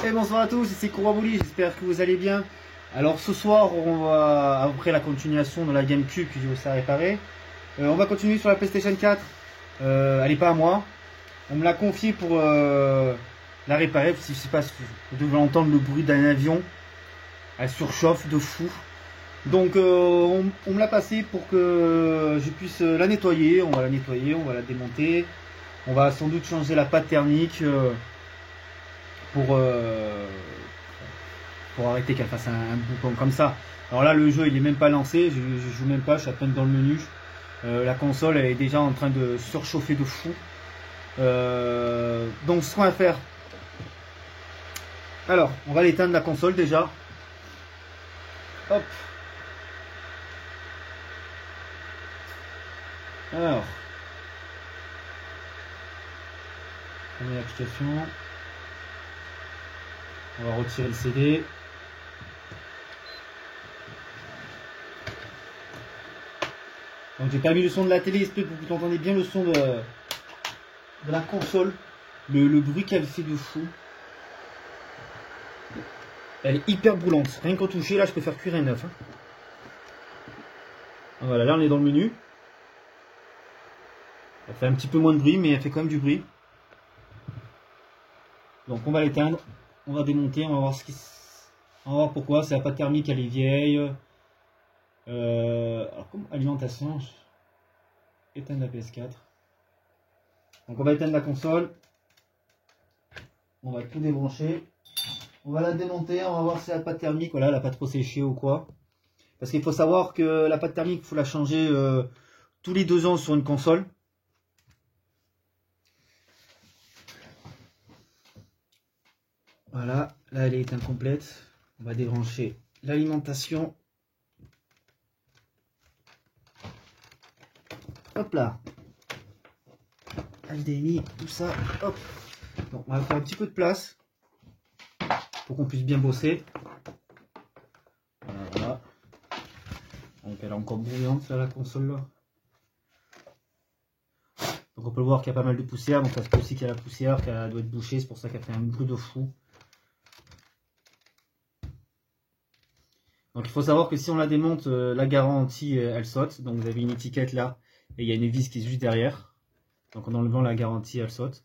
Et bonsoir à tous, ici Kourabouli, j'espère que vous allez bien. Alors ce soir, on va, après la continuation de la GameCube que j'ai aussi à réparer, on va continuer sur la PlayStation 4. Elle n'est pas à moi, on me l'a confiée pour la réparer, parce que je sais pas si vous devez entendre le bruit d'un avion. Elle surchauffe de fou. Donc on me l'a passée pour que je puisse la nettoyer. On va la nettoyer, on va la démonter. On va sans doute changer la pâte thermique pour arrêter qu'elle fasse un boucan comme ça. Alors là le jeu il est même pas lancé, je joue même pas, je suis à peine dans le menu. La console elle est déjà en train de surchauffer de fou. Donc ce qu'on va faire, alors on va l'éteindre la console déjà. Hop. Alors, on met l'application. On va retirer le CD. Donc j'ai pas mis le son de la télé, espèce pour que vous entendez bien le son de la console. Le bruit qu'elle fait de fou. Elle est hyper brûlante. Rien qu'au toucher, là je peux faire cuire un œuf. Hein. Voilà, là on est dans le menu. Elle fait un petit peu moins de bruit, mais elle fait quand même du bruit. Donc on va l'éteindre. On va démonter, on va voir on va voir pourquoi. C'est la pâte thermique, elle est vieille. Alors comme alimentation, éteindre la PS4. Donc on va éteindre la console. On va tout débrancher. On va la démonter, on va voir si la pâte thermique, voilà, elle n'a pas trop séché ou quoi. Parce qu'il faut savoir que la pâte thermique, il faut la changer tous les 2 ans sur une console. Voilà, là elle est incomplète. On va débrancher l'alimentation. Hop là. HDMI, tout ça. Hop. Donc, on va faire un petit peu de place pour qu'on puisse bien bosser. Voilà, voilà. Donc elle est encore bruyante là, la console là. Donc on peut voir qu'il y a pas mal de poussière. Donc ça se peut aussi qu'il y a la poussière, qu'elle doit être bouchée. C'est pour ça qu'elle fait un bruit de fou. Donc il faut savoir que si on la démonte, la garantie elle saute. Donc vous avez une étiquette là et il y a une vis qui est juste derrière. Donc en enlevant la garantie elle saute.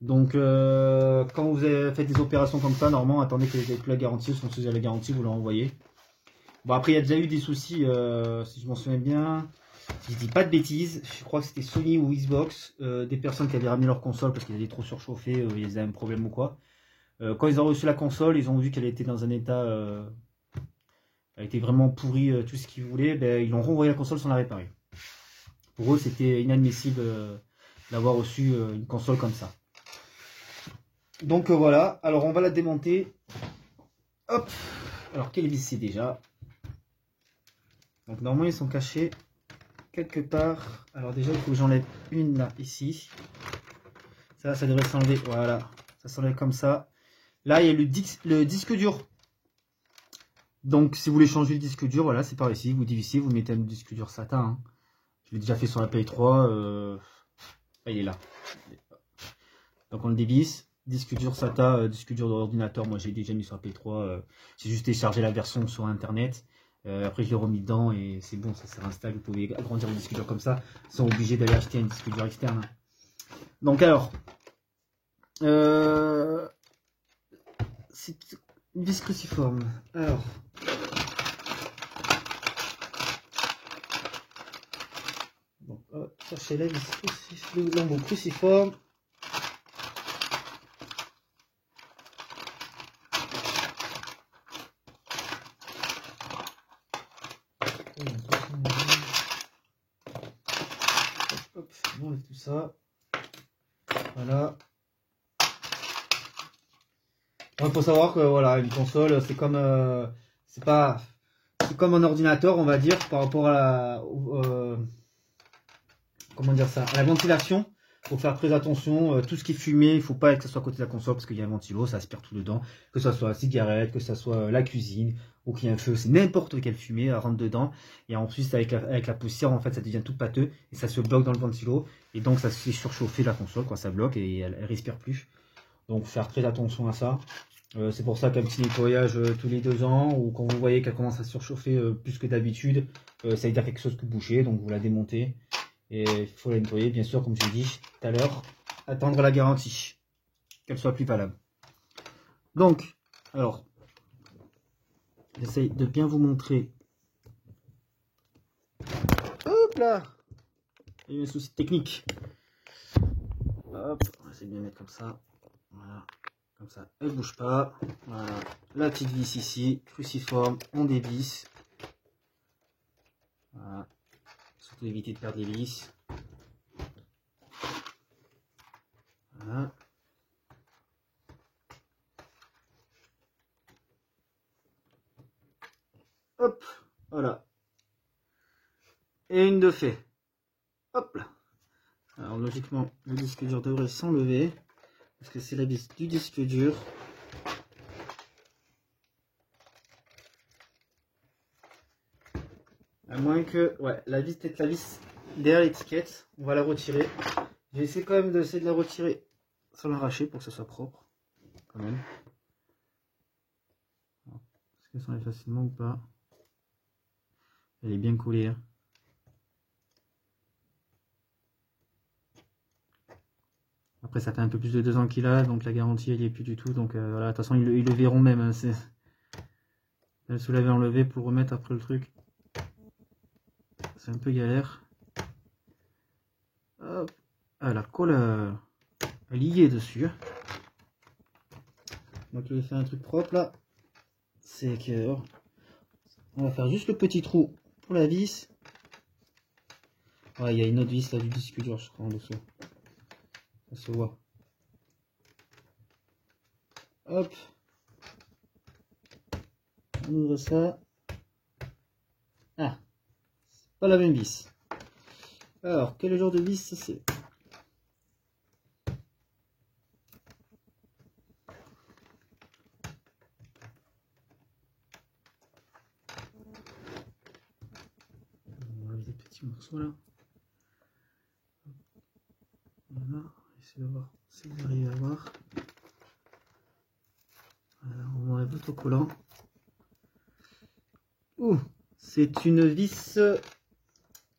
Donc quand vous faites des opérations comme ça, normalement attendez que vous n'avez plus la garantie, si vous avez la garantie vous la renvoyez. Bon après il y a déjà eu des soucis, si je m'en souviens bien, si je dis pas de bêtises, je crois que c'était Sony ou Xbox, des personnes qui avaient ramené leur console parce qu'ils avaient trop surchauffé, ils avaient un problème ou quoi. Quand ils ont reçu la console, ils ont vu qu'elle était dans un état... elle était vraiment pourrie, tout ce qu'ils voulaient, ben, ils ont renvoyé la console sans la réparer. Pour eux, c'était inadmissible d'avoir reçu une console comme ça. Donc voilà, alors on va la démonter. Hop. Alors quelle vis c'est déjà? Donc normalement ils sont cachés quelque part. Alors déjà il faut que j'enlève une là, ici. Ça devrait s'enlever, voilà. Ça s'enlève comme ça. Là il y a le disque dur. Donc si vous voulez changer le disque dur, voilà, c'est par ici, vous divisez, vous mettez un disque dur SATA. Hein. Je l'ai déjà fait sur la Play 3. Là, il est là. Donc on le dévisse. Disque dur SATA, disque dur d'ordinateur, moi j'ai déjà mis sur la Play 3. J'ai juste téléchargé la version sur internet. Après je l'ai remis dedans et c'est bon, ça se réinstalle. Vous pouvez agrandir le disque dur comme ça, sans obligé d'aller acheter un disque dur externe. Donc alors, c'est une vis cruciforme. Alors, donc, cherchez la vis lambeau cruciforme. Hop, on enlève tout ça. Voilà. Il faut savoir que voilà, une console, c'est comme c'est comme un ordinateur, on va dire, par rapport à la comment dire ça, à la ventilation. Il faut faire très attention. Tout ce qui est fumé, il ne faut pas que ce soit à côté de la console parce qu'il y a un ventilo, ça aspire tout dedans. Que ce soit la cigarette, que ce soit la cuisine, ou qu'il y a un feu, c'est n'importe quelle fumée, elle rentre dedans. Et ensuite, avec la poussière, en fait, ça devient tout pâteux et ça se bloque dans le ventilo. Et donc, ça se fait surchauffer la console, quoi, ça bloque et elle respire plus. Donc, faire très attention à ça. C'est pour ça qu'un petit nettoyage tous les 2 ans, ou quand vous voyez qu'elle commence à surchauffer plus que d'habitude, ça veut dire quelque chose que bouger, donc vous la démontez. Et il faut la nettoyer, bien sûr, comme je l'ai dit tout à l'heure, attendre la garantie, qu'elle soit plus valable. Donc, alors, j'essaye de bien vous montrer. Hop là! Il y a eu un souci technique. Hop, on va essayer de bien mettre comme ça. Voilà, comme ça, elle bouge pas. Voilà, la petite vis ici, cruciforme, on dévisse. Voilà, surtout éviter de perdre les vis. Voilà. Hop, voilà. Et une de fait. Hop là. Alors logiquement, le disque dur devrait s'enlever. Parce que c'est la vis du disque dur. À moins que... Ouais, la vis, peut-être la vis derrière l'étiquette. On va la retirer. J'ai essayé quand même d'essayer de la retirer sans l'arracher pour que ce soit propre. Quand même. Est-ce qu'elle s'enlève facilement ou pas? Elle est bien collée. Hein. Après, ça fait un peu plus de 2 ans qu'il a, donc la garantie, elle n'y est plus du tout. Donc voilà, de toute façon, ils le verront même. Hein, le soulever, enlever pour le remettre après le truc. C'est un peu galère. Hop. Ah, la colle, elle y est dessus. Hein. Donc, je vais faire un truc propre là. C'est que... Oh, on va faire juste le petit trou pour la vis. Ouais, il y a une autre vis là du disque dur, je crois, en dessous. Ça se voit. Hop. On ouvre ça. Ah, c'est pas la même vis. Alors, quel genre de vis c'est? On va enlever des petits morceaux là. Voilà, essayez de voir si vous arrivez à voir. Voilà, on enlève l'autocollant. Ouh, c'est une vis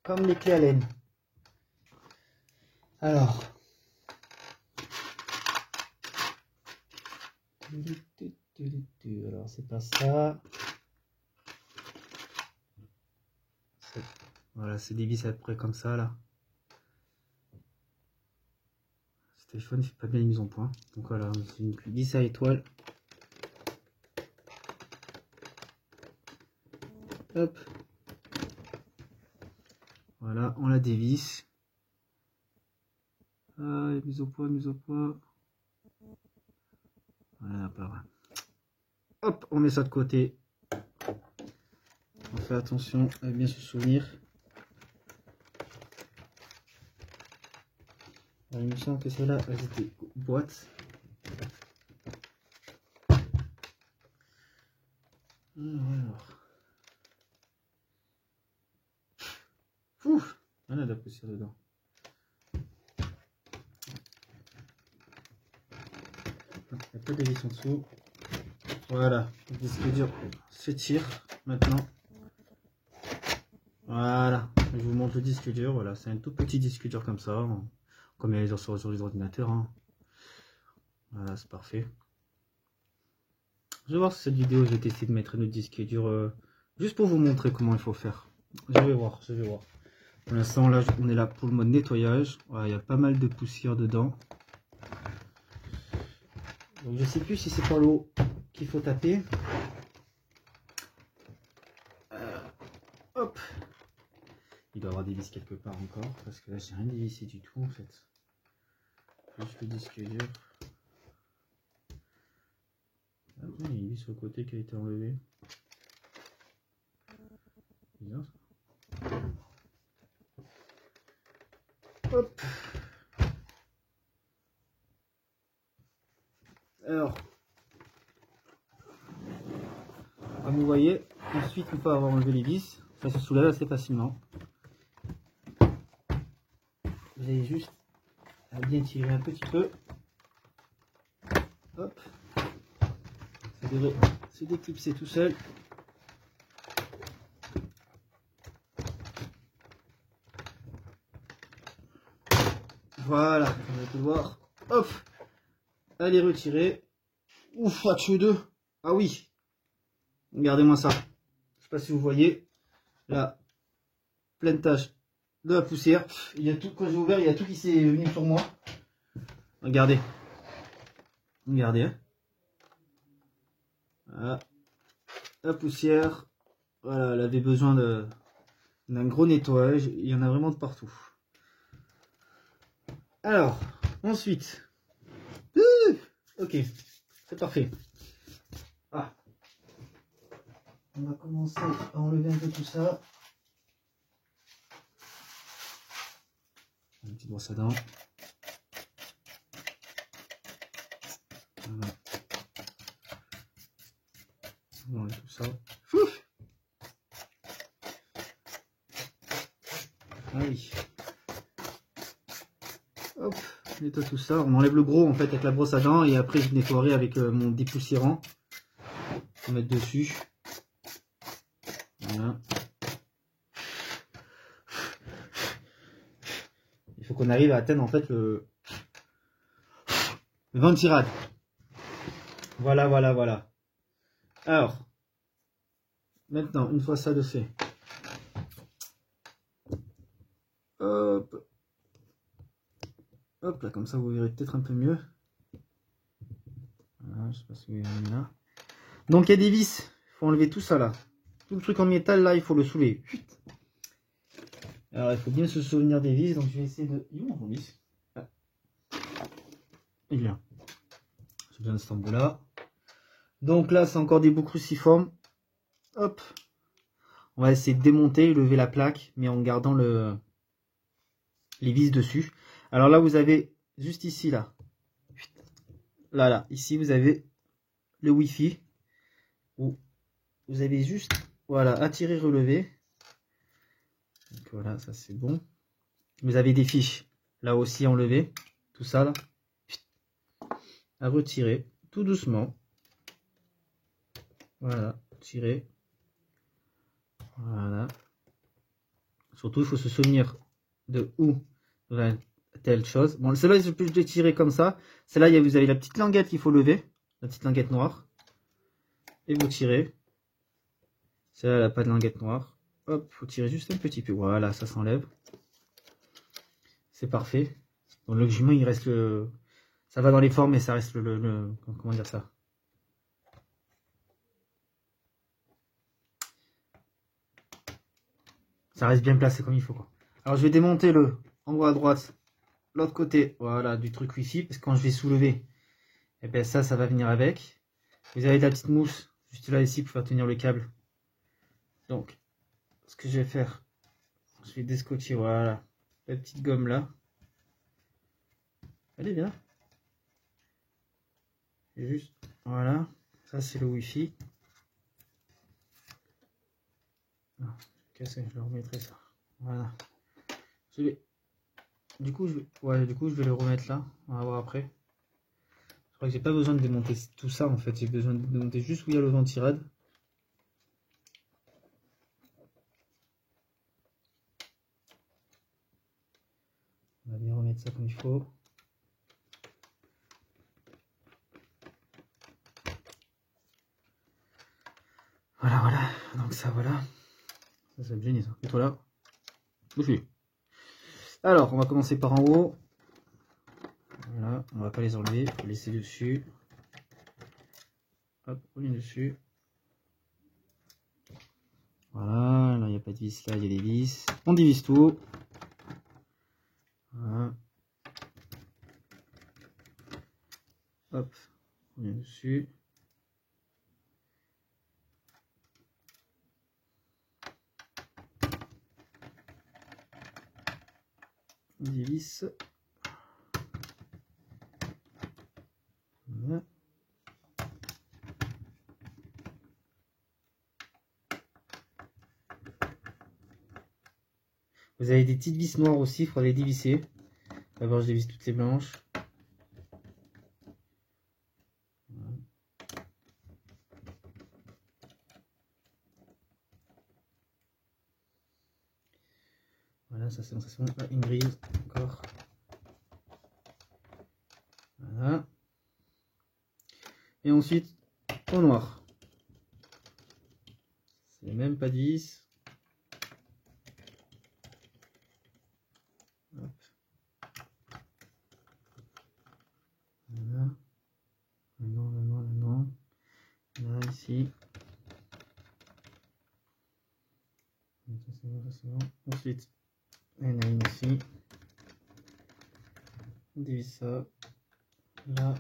comme les clés Allen. Alors, c'est pas ça. Voilà, c'est des vis à peu près comme ça là. Ce téléphone ne fait pas bien les mises en point. Donc voilà, c'est une vis à étoile. Hop. Voilà, on la dévisse. Ah, mise au point, mise au point. Voilà, pas vrai. Hop, on met ça de côté. On fait attention à bien se souvenir. Alors, il me semble que celle-là, elles étaient boîtes. Alors. Ouf, il y a de la poussière dedans. Il n'y a pas de vis en dessous. Voilà, le disque dur s'étire maintenant. Voilà, je vous montre le disque dur. Voilà, c'est un tout petit disque dur comme ça, comme il y a sur les ordinateurs. Hein. Voilà, c'est parfait. Je vais voir si cette vidéo, je vais tester de mettre un autre disque dur juste pour vous montrer comment il faut faire. Je vais voir, je vais voir. Pour l'instant, là, on est là pour le mode nettoyage. Voilà, il y a pas mal de poussière dedans. Donc, je sais plus si c'est par l'eau qu'il faut taper. Hop. Il doit y avoir des vis quelque part encore, parce que là, j'ai rien dévissé du tout, en fait. Juste le disque dur. Ah, il y a une vis sur le côté qui a été enlevée. Bizarre ça. Hop. Alors, comme vous voyez, ensuite une fois avoir enlevé les vis, ça se soulève assez facilement. Vous avez juste à bien tirer un petit peu. Hop. Ça devrait se déclipser tout seul. Voilà, comme on peut le voir. Hop, elle est retirée. Ouf, H2. Ah oui. Regardez-moi ça. Je sais pas si vous voyez. Là, pleine tache de la poussière. Il y a tout, quand j'ai ouvert, il y a tout qui s'est venu sur moi. Regardez. Regardez. Hein. Voilà. La poussière. Voilà, elle avait besoin d'un gros nettoyage. Il y en a vraiment de partout. Alors, ensuite. Ok, c'est parfait. Ah. On va commencer à enlever un peu tout ça. Une petite brosse à dents. Voilà. On enlève tout ça. Ouf. Ah oui. Hop, on nettoie tout ça. On enlève le gros en fait avec la brosse à dents et après je nettoierai avec mon dépoussiérant. On va mettre dessus. Voilà. Il faut qu'on arrive à atteindre en fait le 20 tirades. Voilà, voilà, voilà. Alors, maintenant, une fois ça de fait, hop, hop là, comme ça vous verrez peut-être un peu mieux. Voilà, je sais pas si vous verrez là. Donc il y a des vis, il faut enlever tout ça là. Tout le truc en métal là, il faut le soulever. Alors il faut bien se souvenir des vis, donc je vais essayer de... Il est où mon vis? Ah. Il est là. J'ai besoin de cet embout là. Donc là, c'est encore des bouts cruciformes. Hop. On va essayer de démonter, lever la plaque, mais en gardant les vis dessus. Alors là, vous avez juste ici, là. Là, là. Ici, vous avez le Wi-Fi. Où vous avez juste, voilà, attirer, relever. Donc voilà, ça c'est bon. Vous avez des fiches. Là aussi, enlever. Tout ça, là. À retirer. Tout doucement. Voilà. Tirer. Voilà. Surtout, il faut se souvenir de où va telle chose. Bon, celle-là, je peux le tirer comme ça. Celle-là, vous avez la petite languette qu'il faut lever. La petite languette noire. Et vous tirez. Celle-là, elle n'a pas de languette noire. Hop, faut tirer juste un petit peu. Voilà, ça s'enlève. C'est parfait. Donc, logiquement, il reste le... Ça va dans les formes, mais ça reste le... Comment dire ça? Ça reste bien placé comme il faut, quoi. Alors, je vais démonter le en haut à droite, l'autre côté, voilà, du truc Wi-Fi, parce que quand je vais soulever, et bien ça va venir avec. Vous avez de la petite mousse, juste là, ici, pour faire tenir le câble. Donc, ce que je vais faire, je vais descotcher, voilà, la petite gomme là. Allez, viens. Et juste, voilà, ça c'est le Wi-Fi. Non, je le remettrai ça. Voilà. Je vais... Du coup, je vais le remettre là. On va voir après. Je crois que j'ai pas besoin de démonter tout ça en fait. J'ai besoin de démonter juste où il y a le ventirad. On va bien remettre ça comme il faut. Voilà, voilà. Donc ça, voilà. Ça, c'est génial ça. Et toi là. Bouge-lui. Alors, on va commencer par en haut. Voilà, on va pas les enlever, il faut laisser dessus. Hop, on est dessus. Voilà, là il n'y a pas de vis, là il y a des vis. On divise tout. Voilà. Hop, on est dessus. On divise. Voilà. Vous avez des petites vis noires aussi, il faudra les dévisser. D'abord, je dévisse toutes les blanches. Voilà. Voilà, ça c'est bon, ça c'est bon. Là, une grise encore. Voilà. Et ensuite, au noir. C'est même pas 10. Hop. Voilà. Non. Là, ici. Ça c'est bon. Ensuite, il y en a une ici. On divise ça. Là.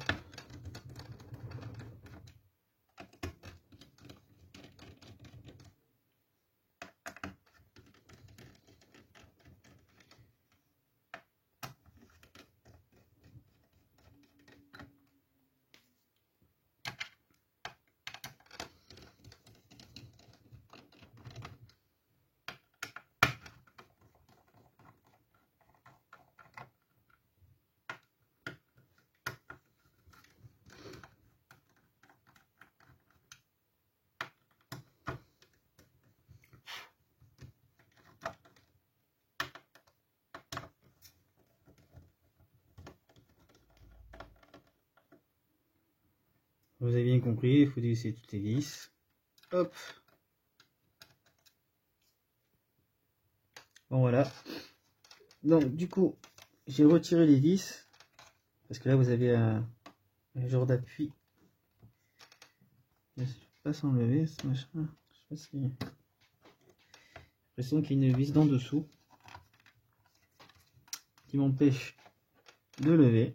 Vous avez bien compris, il faut dévisser toutes les vis. Hop. Bon voilà. Donc du coup, j'ai retiré les vis. Parce que là vous avez un genre d'appui. Je ne sais pas s'enlever ce machin. Je sais pas si. J'ai l'impression qu'il y a une vis d'en dessous. Qui m'empêche de lever.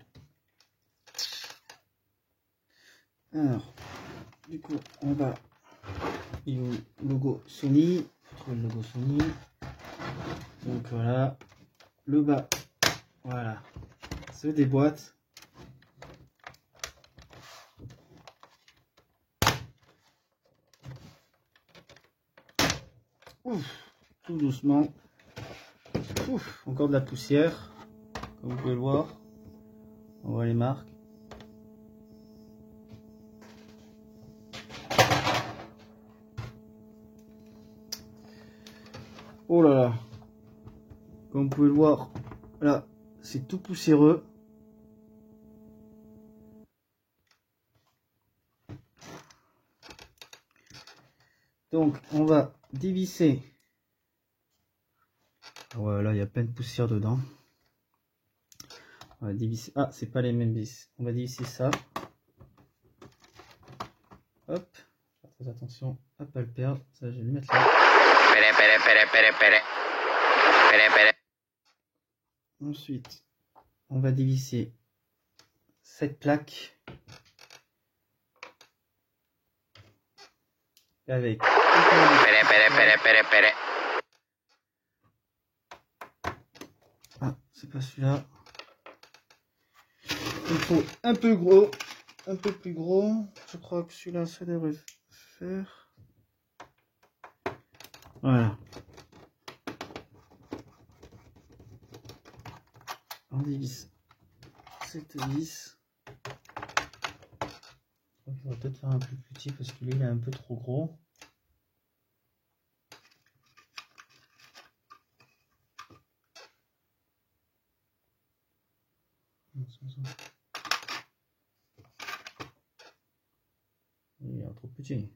Alors, du coup, on va. Il y a le logo Sony. Faut trouver le logo Sony. Donc voilà. Le bas. Voilà. Se déboîte. Ouf, tout doucement. Ouf, encore de la poussière. Comme vous pouvez le voir. On voit les marques. Oh là là. Comme vous pouvez le voir, là, c'est tout poussiéreux. Donc, on va dévisser. Voilà, il y a plein de poussière dedans. On va dévisser. Ah, c'est pas les mêmes vis. On va dévisser ça. Hop. Très attention à pas le perdre. Ça, je vais le mettre là. Ensuite, on va dévisser cette plaque avec. Ah, c'est pas celui-là. Il faut un peu gros, un peu plus gros. Je crois que celui-là, ça devrait faire. Voilà. On divise cette vis. Je crois qu'il va peut-être faire un peu plus petit parce que lui, il est un peu trop gros. Il est trop petit.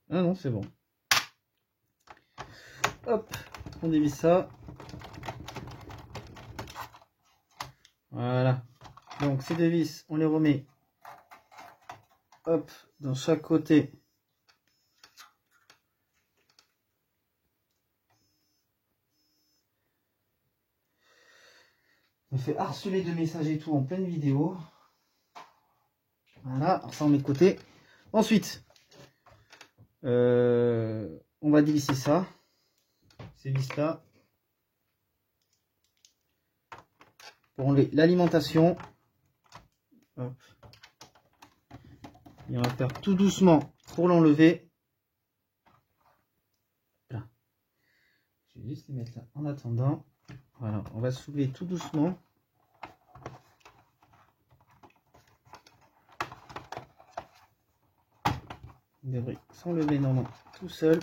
Ah non, c'est bon. Hop, on divise ça. Voilà. Donc ces deux vis, on les remet. Hop, dans chaque côté. On fait harceler de messages et tout en pleine vidéo. Voilà, alors ça on met de côté. Ensuite, on va dévisser ça. Ces vis là. Pour enlever l'alimentation. Et on va faire tout doucement pour l'enlever. Là. Je vais juste les mettre là en attendant. Voilà, on va soulever tout doucement. Il devrait s'enlever normalement tout seul.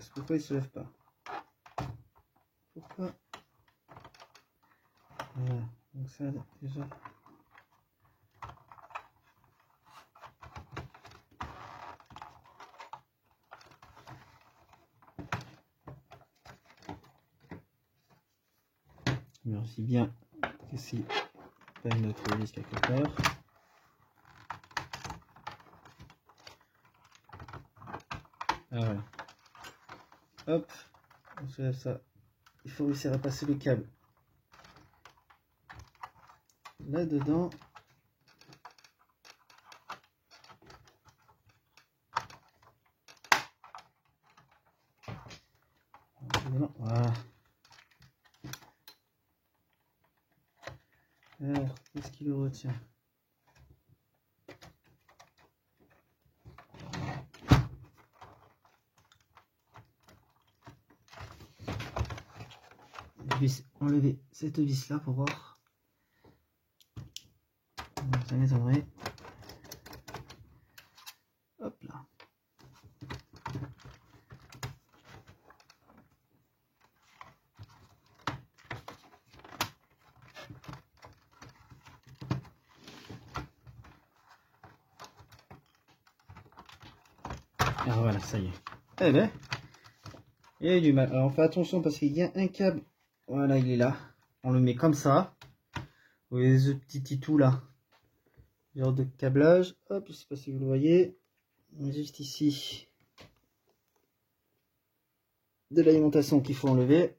casse? Pourquoi il se lève pas? Pourquoi? Voilà, donc ça déjà. Vérifie bien que c'est pas une autre vis quelque part. Ah voilà. Hop, on se lève ça. Il faut réussir à passer le câble là-dedans. Voilà. Alors, qu'est-ce qui le retient? Je vais enlever cette vis là pour voir. Ça m'étonnerait. Hop là. Ah voilà, ça y est. Eh ben, il y a eu du mal. Alors on fait attention parce qu'il y a un câble. Voilà, il est là. On le met comme ça. Vous voyez ce petit titou là. Genre de câblage. Hop, je sais pas si vous le voyez. Juste ici. De l'alimentation qu'il faut enlever.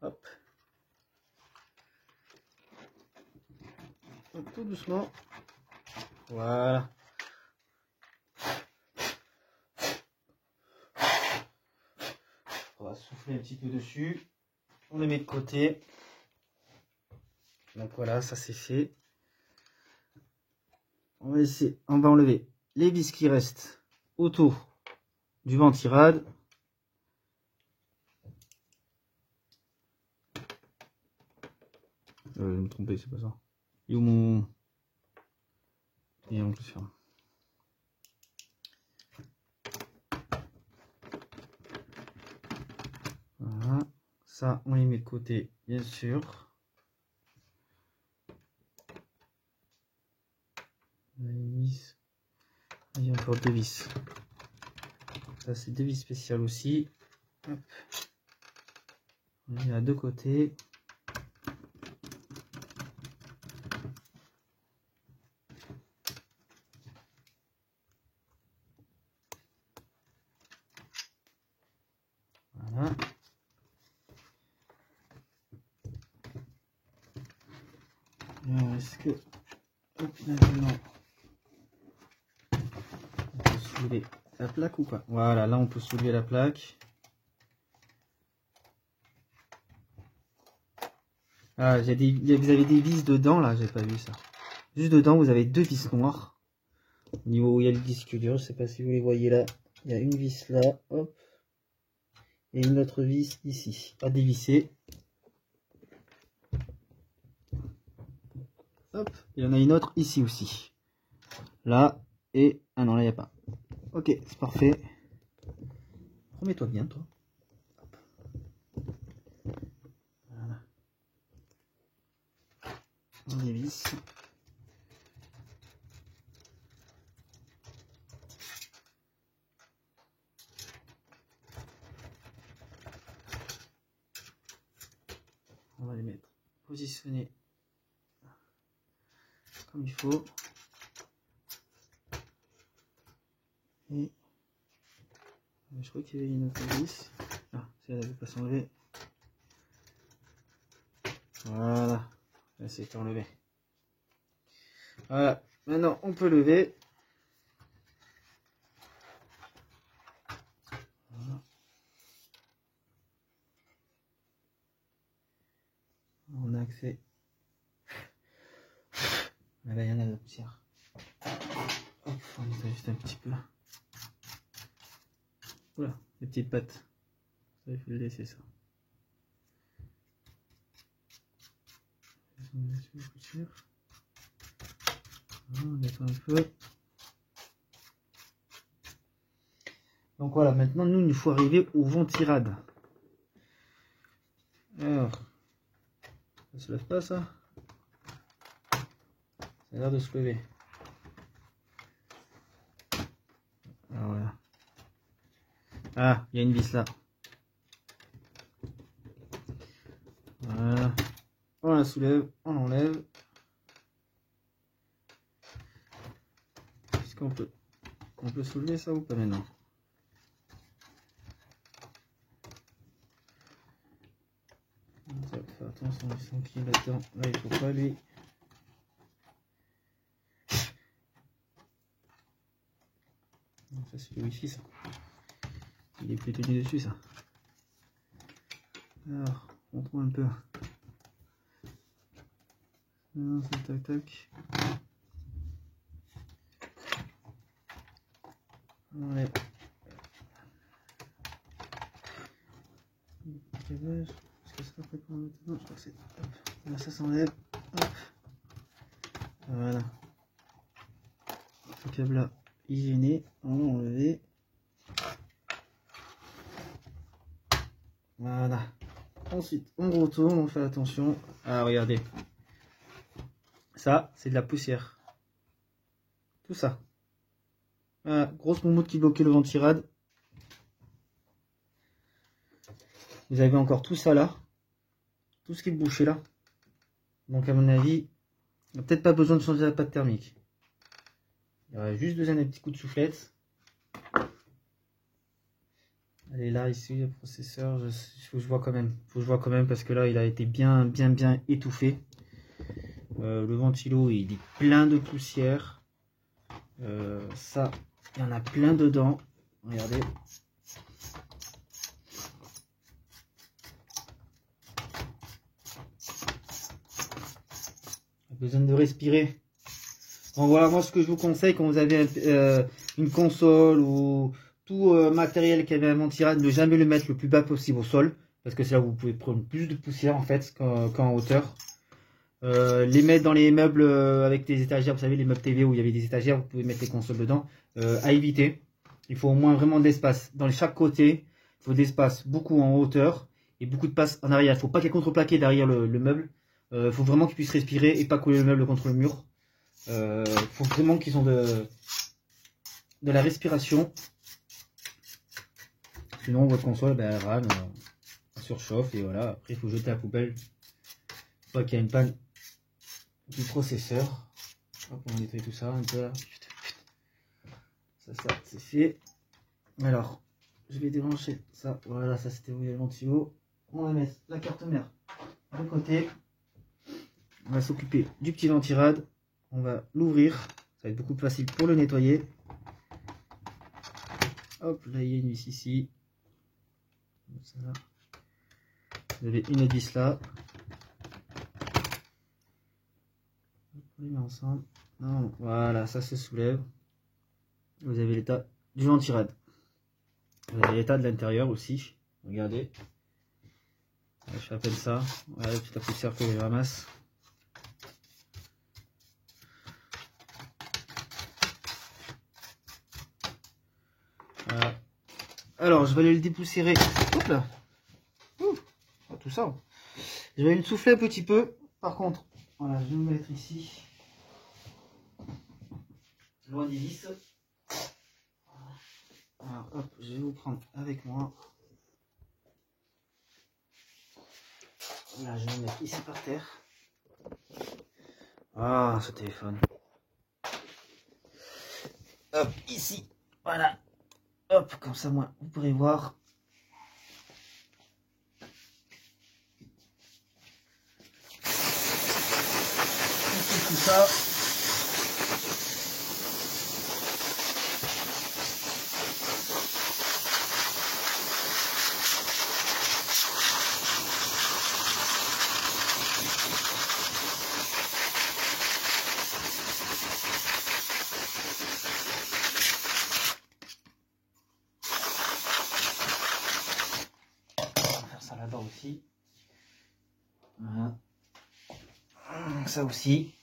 Hop. Donc, tout doucement. Voilà. On va souffler un petit peu dessus. On les met de côté. Donc voilà, ça c'est fait. On va essayer, on va enlever les vis qui restent autour du ventirad. Je vais me tromper, c'est pas ça. Et où mon... Et on peut se faire. Voilà. Ça, on les met de côté, bien sûr. Vis. Il y a encore deux vis. Ça, c'est deux vis spéciales aussi. Hop. On les met à deux côtés. Voilà. Est-ce que... Hop, maintenant... On peut soulever la plaque ou pas? Voilà, là on peut soulever la plaque. Ah, vous avez des vis dedans, là, j'ai pas vu ça. Juste dedans, vous avez deux vis noires. Au niveau où il y a le disque dur, je sais pas si vous les voyez là. Il y a une vis là, hop. Et une autre vis ici, à dévisser. Hop, il y en a une autre ici aussi. Là, et... Ah non, là, il n'y a pas. Ok, c'est parfait. Remets-toi bien, toi. Hop. Voilà. On dévisse. On va les mettre positionnés comme il faut. Et je crois qu'il y avait une autre vis. Ah, celle-là ne veut pas s'enlever. Voilà, là c'est enlevé. Voilà, maintenant on peut lever. Voilà. On a accès. Ah là, il y en a de la poussière. Hop, on nettoie juste un petit peu. Voilà, les petites pattes. Ça, il faut le laisser ça. On nettoie un peu. Donc voilà, maintenant nous il nous faut arriver au ventirad. Alors, ça se lève pas ça? Ça a l'air de se lever. Alors voilà. Ah, il y a une vis là. Voilà. On la soulève, on l'enlève. Est-ce qu'on peut soulever ça ou pas maintenant? Faire attention, il sent qu'il est là-dedans. Là, il faut pas lui. Ça, c'est le wifi, ça. Il est plus tenu dessus, ça. Alors, on trouve un peu. Tac, tac. On enlève. Est-ce que ça fait pour mettre? Non, je crois que c'est. Là, ça s'enlève. Voilà. Ce câble là, hygiéné. On va enlever. Voilà. Ensuite, on retourne, on fait attention. Ah, regardez. Ça, c'est de la poussière. Tout ça. Voilà, grosse moumoute qui bloquait le ventirad. Vous avez encore tout ça là. Tout ce qui est bouché là. Donc à mon avis, il n'y a peut-être pas besoin de changer la pâte thermique. Il y aurait juste besoin d'un petit coup de soufflette. Elle est là, ici, le processeur. Il faut que je vois quand même. Faut que je vois quand même parce que là, il a été bien étouffé. Le ventilo, il est plein de poussière. Ça, il y en a plein dedans. Regardez. Besoin de respirer. Donc voilà, moi ce que je vous conseille quand vous avez une console ou tout matériel qui avait un ventirad, ne jamais le mettre le plus bas possible au sol, parce que c'est là où vous pouvez prendre plus de poussière en fait qu'en hauteur. Les mettre dans les meubles avec des étagères, vous savez les meubles TV où il y avait des étagères, vous pouvez mettre les consoles dedans, à éviter. Il faut au moins vraiment d'espace. Dans chaque côté, il faut d'espace, beaucoup en hauteur et beaucoup de place en arrière. Il ne faut pas qu'il y ait contreplaqué derrière le meuble. Il faut vraiment qu'ils puissent respirer et pas coller le meuble contre le mur. Faut vraiment qu'ils ont de la respiration. Sinon votre console elle rame, elle surchauffe et voilà. Après il faut jeter à la poubelle. Soit qu'il y a une panne du processeur. Hop, on va nettoyer tout ça un peu. Ça c'est fait. Alors je vais débrancher ça. Voilà, ça c'était où il y a le ventilo. On va mettre la carte mère de côté. On va s'occuper du petit ventirad. On va l'ouvrir. Ça va être beaucoup plus facile pour le nettoyer. Hop, là il y a une vis ici. Ça. Vous avez une vis là. On les met ensemble. Non, voilà, ça se soulève. Vous avez l'état du ventirad. Vous avez l'état de l'intérieur aussi. Regardez. Je rappelle ça. Voilà la petite poussière que je ramasse. Voilà. Alors, je vais aller le dépoussiérer. Hop là. Tout ça. Je vais le souffler un petit peu. Par contre, voilà, je vais me mettre ici. Loin des vis. Alors, hop, je vais vous prendre avec moi. Là, je vais me mettre ici par terre. Ah, ce téléphone. Hop, ici. Voilà. Hop, comme ça, moi, vous pourrez voir. Tout ça. Là-bas aussi. Voilà. Ça aussi.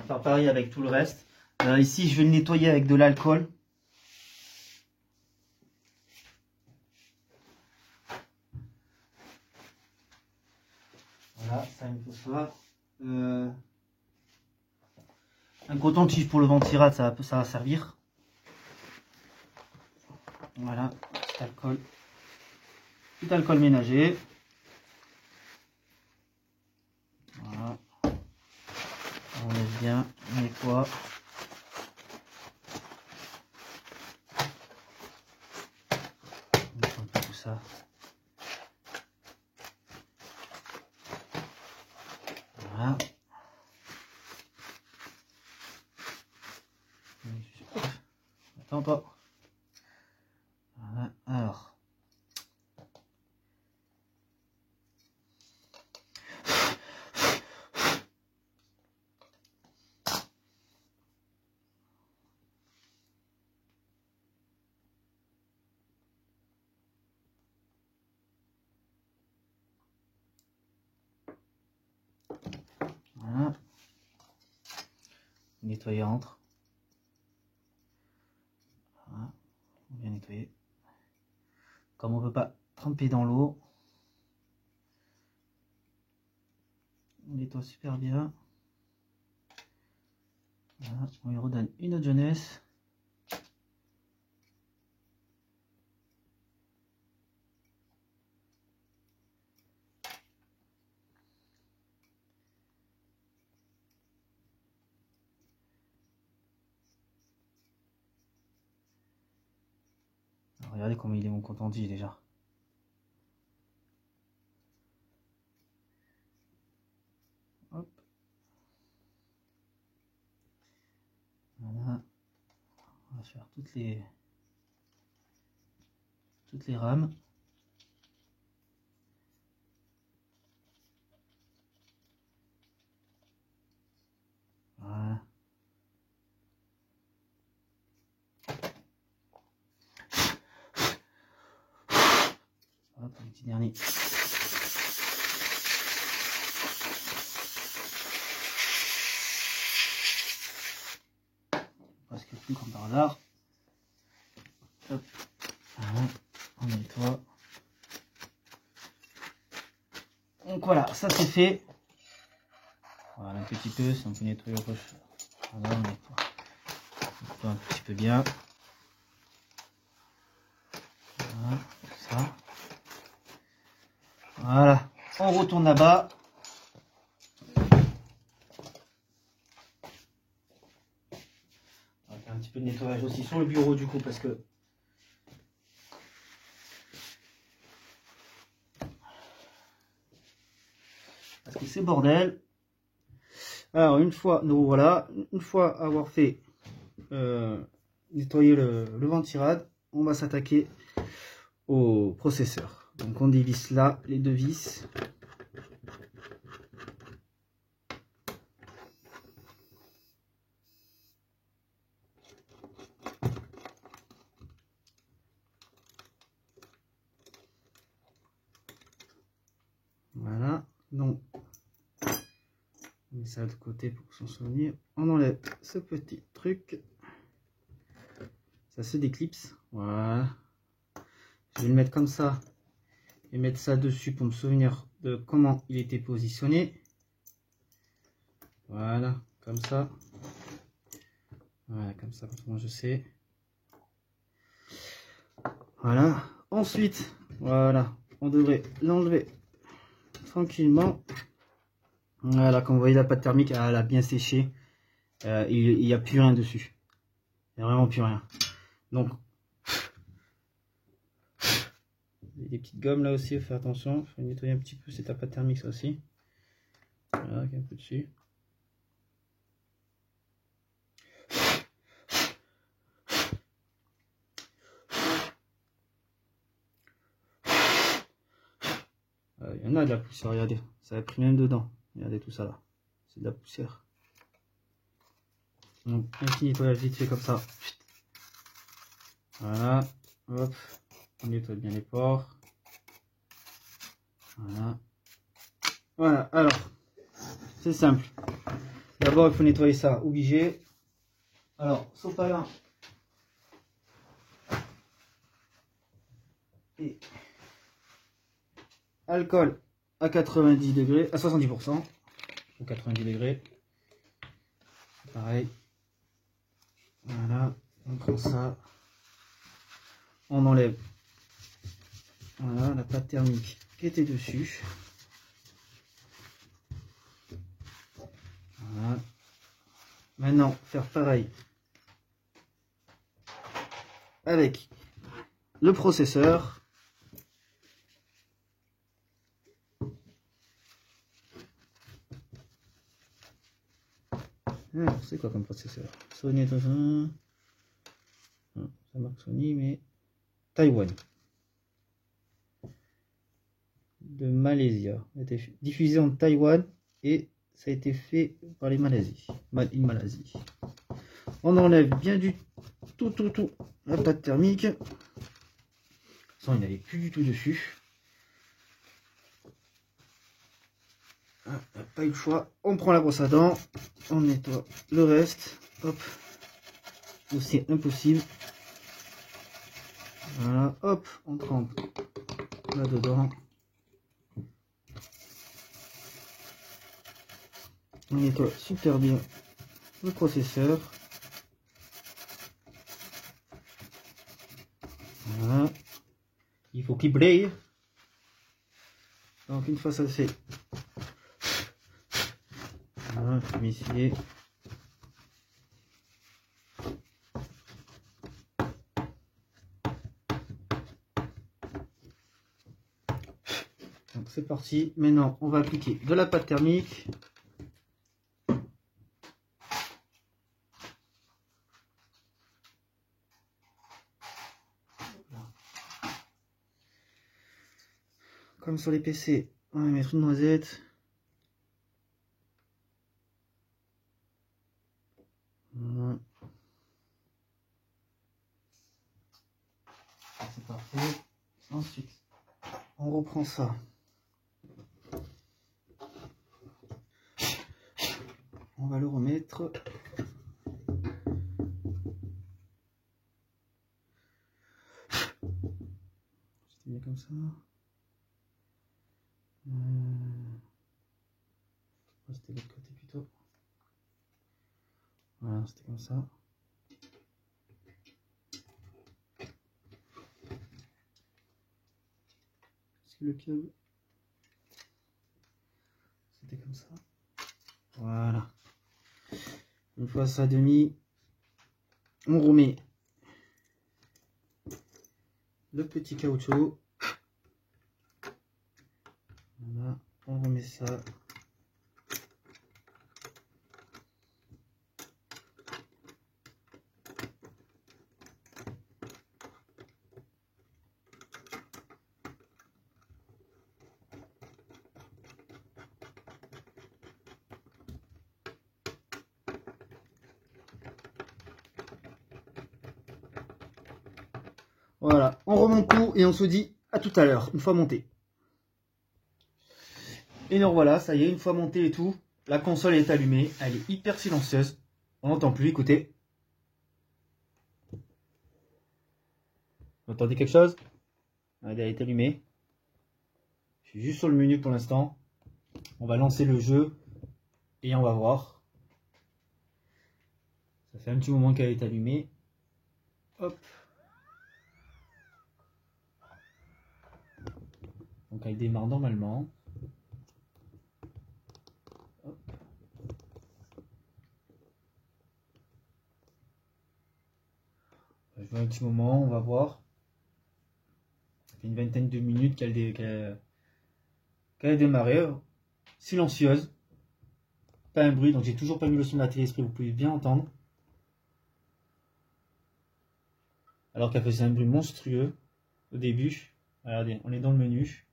faire pareil avec tout le reste. Ici, je vais le nettoyer avec de l'alcool. Voilà, ça il faut ça. Un coton-tige pour le ventirad, ça va servir. Voilà, petit alcool ménager. Voilà. On laisse bien, on nettoie. On nettoie un peu tout ça. Voilà. Attends pas. Voilà, alors. Voilà. Nettoyer entre. Voilà. Bien nettoyer. Comme on ne peut pas tremper dans l'eau, on nettoie super bien. Voilà. On lui redonne une autre jeunesse. Alors, regardez comment il est mon coton-tige déjà. Hop. Voilà. On va faire toutes les rames. Voilà. Hop, un petit dernier. Presque plus comme par hasard. Hop. Voilà. On nettoie. Donc voilà, ça c'est fait. Voilà, un petit peu, si on peut nettoyer au gauche. Voilà, on nettoie. On nettoie un petit peu bien. Voilà, tout ça. Voilà, on retourne là-bas. On va faire un petit peu de nettoyage aussi sur le bureau du coup parce que c'est bordel. Alors une fois, nous voilà, une fois avoir fait nettoyer le ventirad, on va s'attaquer au processeur. Donc on dévisse là les deux vis. Voilà, donc on met ça de côté pour s'en souvenir. On enlève ce petit truc. Ça se déclipse. Voilà. Je vais le mettre comme ça et mettre ça dessus pour me souvenir de comment il était positionné. Voilà, comme ça. Voilà, comme ça, moi je sais. Voilà. Ensuite, voilà, on devrait l'enlever tranquillement. Voilà, comme vous voyez, la pâte thermique, elle a bien séché. Il n'y a plus rien dessus. Il n'y a vraiment plus rien. Donc, il y a des petites gommes là aussi, faut faire attention. Il faut nettoyer un petit peu, c'est la pâte thermique ça aussi. Voilà, un peu dessus. Il y en a de la poussière, regardez. Ça a pris même dedans. Regardez tout ça là. C'est de la poussière. Donc, un petit nettoyage vite fait comme ça. Voilà. Hop. On nettoie bien les pores. Voilà. Voilà. Alors, c'est simple. d'abord il faut nettoyer ça, obligé. Alors, sopalin et alcool à 90 degrés, à 70% ou 90 degrés. Pareil. Voilà, on prend ça, on enlève. Voilà la pâte thermique qui était dessus. Voilà. Maintenant, faire pareil avec le processeur. C'est quoi comme processeur? Sony, ça marque Sony, mais Taïwan. De Malaisie. Ça a été diffusé en Taïwan et ça a été fait par les Malaisie. Malaisie. On enlève bien du tout la pâte thermique. Sans, il n'avait plus du tout dessus. Ah, pas eu le choix. On prend la brosse à dents. On nettoie le reste. Hop. Aussi impossible. Voilà. Hop. On trempe là-dedans. On nettoie super bien le processeur. Voilà. Il faut qu'il brille. Donc une fois ça c'est, voilà, je vais essayer. Donc c'est parti. Maintenant on va appliquer de la pâte thermique. Comme sur les PC, on va mettre une noisette. Voilà. C'est parfait. Ensuite, on reprend ça. On va le remettre. C'était bien comme ça. C'était de l'autre côté plutôt. Voilà, c'était comme ça. C'est le câble. C'était comme ça. Voilà. Une fois ça demi, on remet le petit caoutchouc. Voilà, on remet ça. Voilà, on remonte tout et on se dit à tout à l'heure, une fois monté. Et donc voilà, ça y est, une fois monté et tout, la console est allumée, elle est hyper silencieuse. On n'entend plus, écoutez. Vous entendez quelque chose? Elle est allumée. Je suis juste sur le menu pour l'instant. On va lancer le jeu et on va voir. Ça fait un petit moment qu'elle est allumée. Hop. Donc elle démarre normalement. Hop. Je vais un petit moment, on va voir. Ça fait une vingtaine de minutes qu'elle a démarré. Silencieuse. Pas un bruit, donc j'ai toujours pas mis le son de la télé esprit, vous pouvez bien entendre. Alors qu'elle faisait un bruit monstrueux au début. Regardez, on est dans le menu.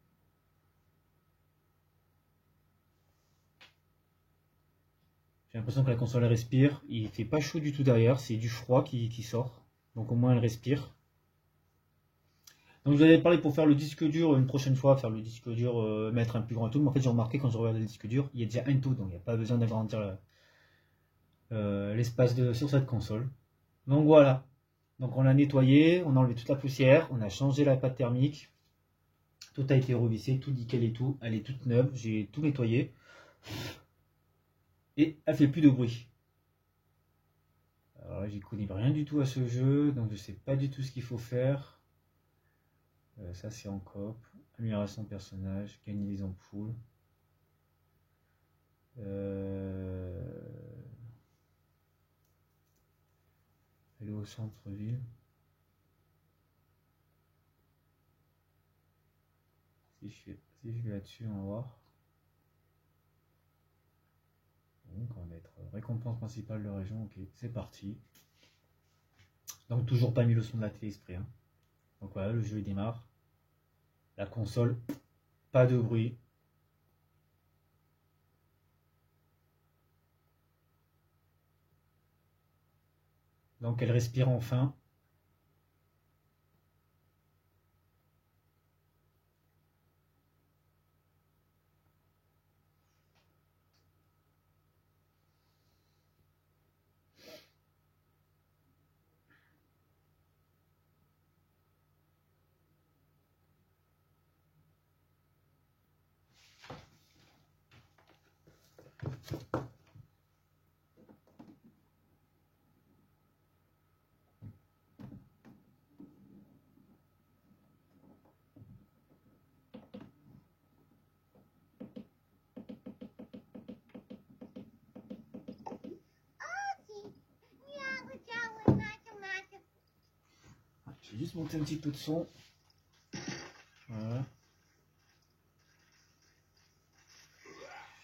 J'ai l'impression que la console respire. Il fait pas chaud du tout derrière, c'est du froid qui sort. Donc au moins elle respire. Donc je vous avais parlé pour faire le disque dur une prochaine fois, faire le disque dur, mettre un plus grand taux. Mais en fait j'ai remarqué quand je regarde le disque dur, il y a déjà un taux, donc il n'y a pas besoin d'agrandir l'espace sur cette console. Donc voilà. Donc on l'a nettoyé, on a enlevé toute la poussière, on a changé la pâte thermique. Tout a été revissé, tout nickel et tout. Elle est toute neuve, j'ai tout nettoyé. Et elle fait plus de bruit. Alors là, j'y connais rien du tout à ce jeu, donc je sais pas du tout ce qu'il faut faire. Ça c'est en coop. Amélioration de personnage, gagner des ampoules. Aller au centre-ville. Si je vais là-dessus, on va voir. Donc on va mettre récompense principale de région, ok, c'est parti. Donc toujours pas mis le son de la télé exprès. Hein. Donc voilà, le jeu il démarre. La console, pas de bruit. Donc elle respire enfin. Je vais juste monter un petit peu de son. Voilà.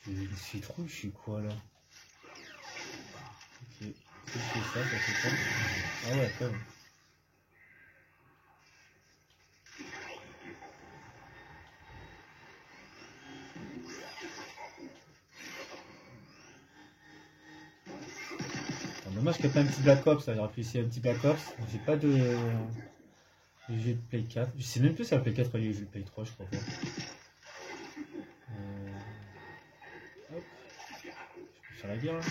Je suis trop, je suis quoi là? Ok, si je fais ça fait quoi? Ah ouais, quand même. Dommage qu'il n'y ait pas un petit Black Ops, j'aurais pu essayer un petit Black Ops. J'ai pas de jeu de Play 4. Je sais même plus si la Play 4 il y a eu le jeu de Play 3, je crois pas. Hop. Je peux faire la guerre là.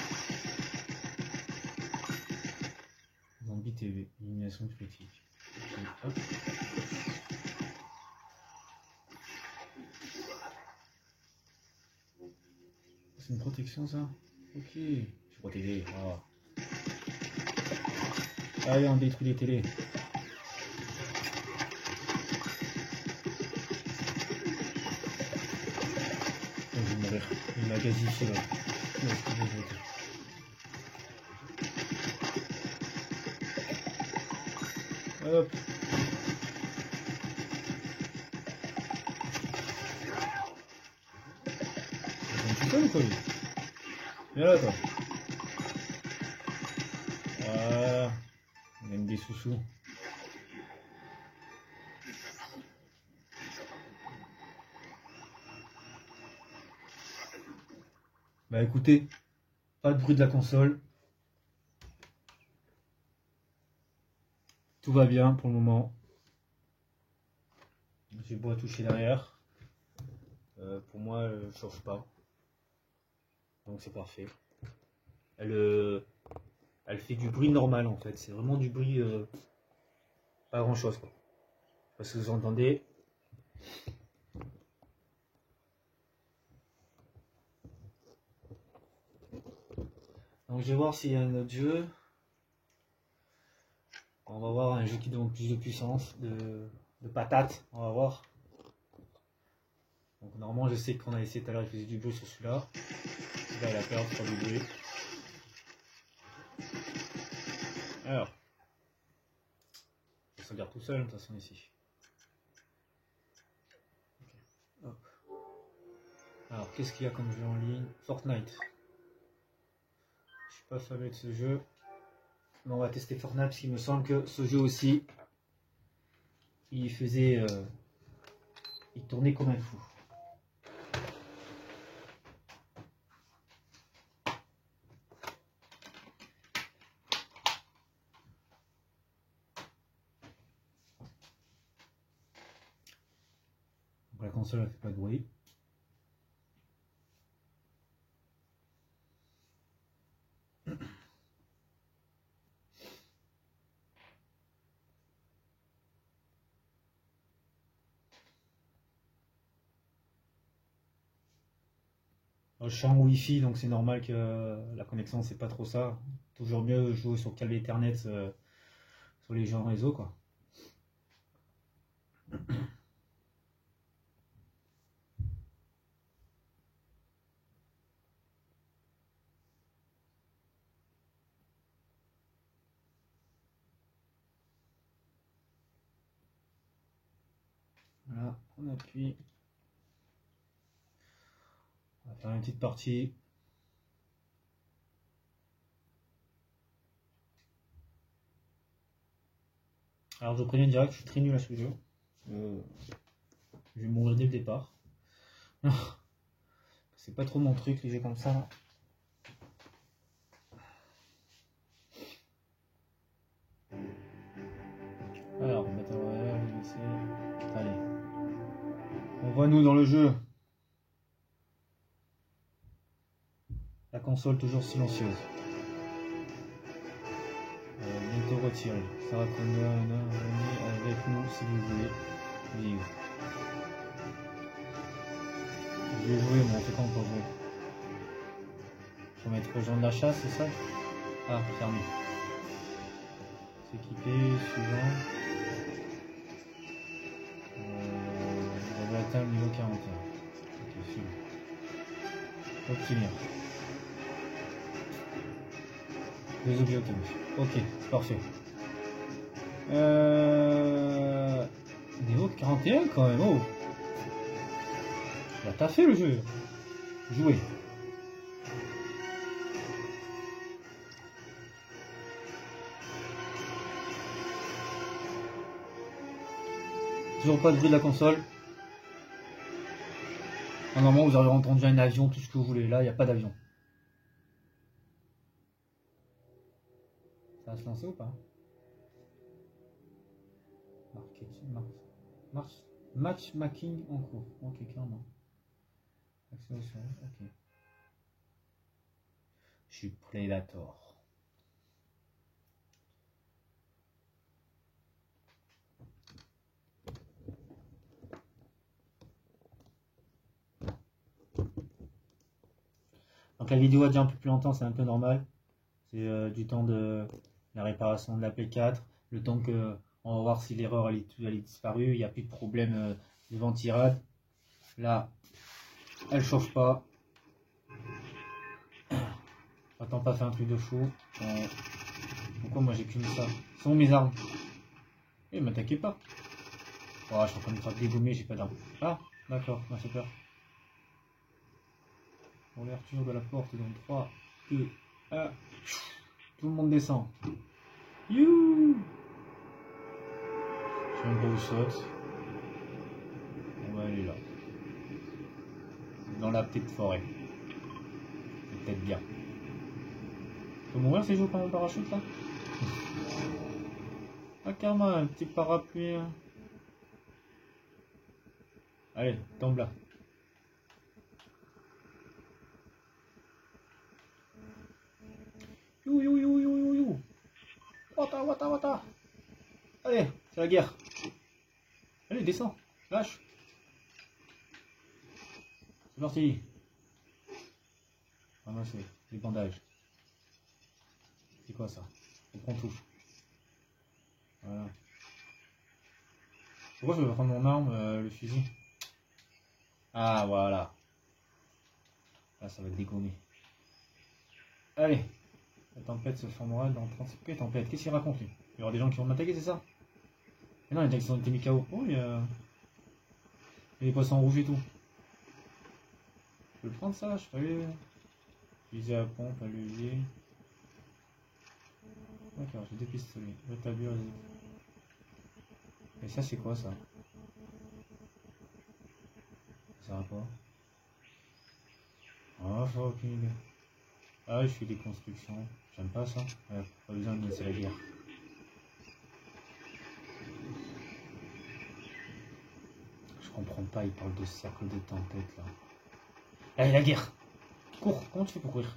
Zombie TV, élimination critique. Okay, hop. C'est une protection ça? Ok, je suis protégé. Ah. Allez, on détruit les télés. Oh, je vais mourir. Il m'a gazifié là. Hop. C'est tout seul ou quoi lui? Viens là toi. Ah. On aime des sous-sous. Bah écoutez, pas de bruit de la console. Tout va bien pour le moment. J'ai beau à toucher derrière. Pour moi, elle ne chauffe pas. Donc c'est parfait. Elle fait du bruit normal en fait. C'est vraiment du bruit pas grand chose quoi. Je sais pas si vous entendez. Donc je vais voir s'il y a un autre jeu. On va voir un jeu qui demande plus de puissance, de patates. On va voir. Donc normalement je sais qu'on a essayé tout à l'heure, il faisait du bruit sur celui-là. Là il a peur de faire du bruit. Alors. Il se regarde tout seul de toute façon ici. Okay. Hop. Alors qu'est-ce qu'il y a comme jeu en ligne? Fortnite. Je suis pas familier de ce jeu. Mais on va tester Fortnite parce qu'il me semble que ce jeu aussi, il faisait, il tournait comme un fou. Donc la console elle fait pas de bruit. Je suis en Wi-Fi, donc c'est normal que la connexion, c'est pas trop ça. Toujours mieux jouer sur câble Ethernet sur les jeux en réseau, quoi. Voilà, on appuie. On va faire une petite partie. Alors je préviens direct, je suis très nul à ce jeu. Je vais mourir dès le départ. C'est pas trop mon truc, les jeux comme ça. Alors, Battle Royale, allez. On voit nous dans le jeu. La console toujours silencieuse. Bientôt retirée. Sarah Connor, venez avec nous si vous voulez vivre. Je vais jouer, mais on fait quand pour jouer? Faut mettre aux gens de la chasse, c'est ça? Ah, fermé. S'équiper, suivant. On va atteindre le niveau 41. Ok, suivant. Obtenir. 2 objets obtenus. Ok, c'est parfait. Niveau 41 quand même, oh! Là, t'as fait le jeu. Jouer. Toujours pas de bruit de la console. Normalement, vous aurez entendu un avion, tout ce que vous voulez. Là, il n'y a pas d'avion. Ça va se lancer ou pas? Matchmaking en cours. Ok, clairement. Accès au serveur, ok. Je suis Predator. Donc la vidéo a déjà un peu plus longtemps, c'est un peu normal. C'est du temps de la réparation de la Play 4, le temps que on va voir si l'erreur elle est disparue, il n'y a plus de problème de ventirade. Là, elle chauffe pas. Attends, pas fait un truc de fou. Pourquoi moi j'ai qu'une ça? Sont mes armes? Eh, m'attaquez pas. Oh, je suis en train de me faire dégommer, j'ai pas d'armes. Ah, d'accord, m'a fait peur. Ouverture de la porte dans 3, 2, 1. Tout le monde descend. You. Je fais un gros saute. On va aller là. Dans la petite forêt. C'est peut-être bien. Faut mourir si je joue par mon parachute là? Ah, carrément, un petit parapluie. Allez, tombe là. You you you you you you. Wata wata wata. Allez, c'est la guerre. Allez, descends, lâche. C'est parti. Ramasser les bandages. C'est quoi ça? On prend tout. Voilà. Pourquoi je veux prendre mon arme, le fusil? Ah, voilà. Là, ça va être dégommé. Allez. La tempête se formera dans 30 secondes. Quelle tempête? Qu'est-ce qu'il raconte lui? Il y aura des gens qui vont m'attaquer, c'est ça? Mais non, les gens qui ont été mis KO. Oh, il y a des poissons rouges et tout. Je peux le prendre ça? Je peux aller. Utiliser la pompe, à levier. D'accord, j'ai des pistolets. Rétablir les. Et ça, c'est quoi ça? Ça va pas. Oh, fucking. Ah, je fais des constructions. J'aime pas ça. Ouais, pas besoin de laisser la guerre. Je comprends pas, il parle de cercle de tempête là. Allez, la guerre! Cours! Comment tu fais pour courir?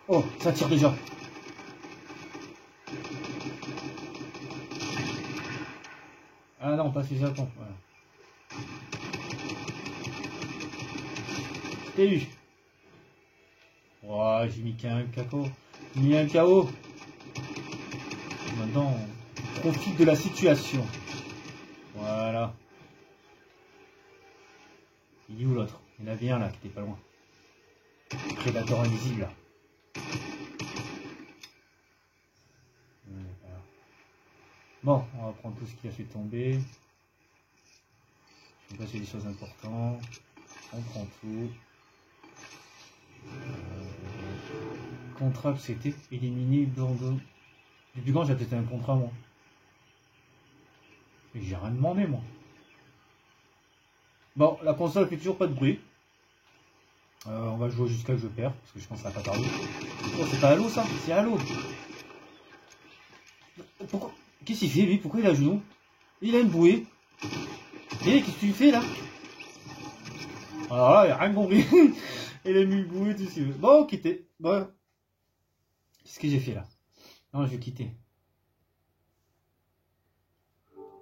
Oh, ça tire déjà! Ah non, pas fait Japon. Voilà. T'es eu. Oh, j'ai mis qu'un KO. J'ai mis un KO. Maintenant, on profite de la situation. Voilà. Il est où l'autre? Il y en avait un là qui était pas loin. Prédateur invisible là. Voilà. Bon, on va prendre tout ce qu'il a fait tomber. Je sais pas si c'est des choses importantes. On prend tout. Contrat que c'était éliminé Bordeaux. Depuis quand j'ai peut-être un contrat moi? Et j'ai rien demandé moi. Bon, la console fait toujours pas de bruit. On va jouer jusqu'à ce que je perds, parce que je pense que ça va pas tarder. Oh, c'est pas Halo ça? C'est Halo. Pourquoi? Qu'est-ce qu'il fait lui? Pourquoi il a le genou? Il a une bouée. Et qu'est-ce que tu fais là? Alors là, il a rien compris. Il a mis une bouée, tout ce qu'il veut. Bon, quitter. Bon. Qu'est-ce que j'ai fait là? Non, je vais quitter.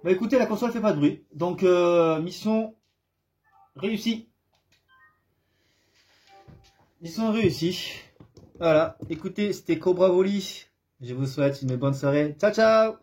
Bah écoutez, la console fait pas de bruit. Donc, mission réussie. Mission réussie. Voilà. Écoutez, c'était Cobra Volley. Je vous souhaite une bonne soirée. Ciao, ciao!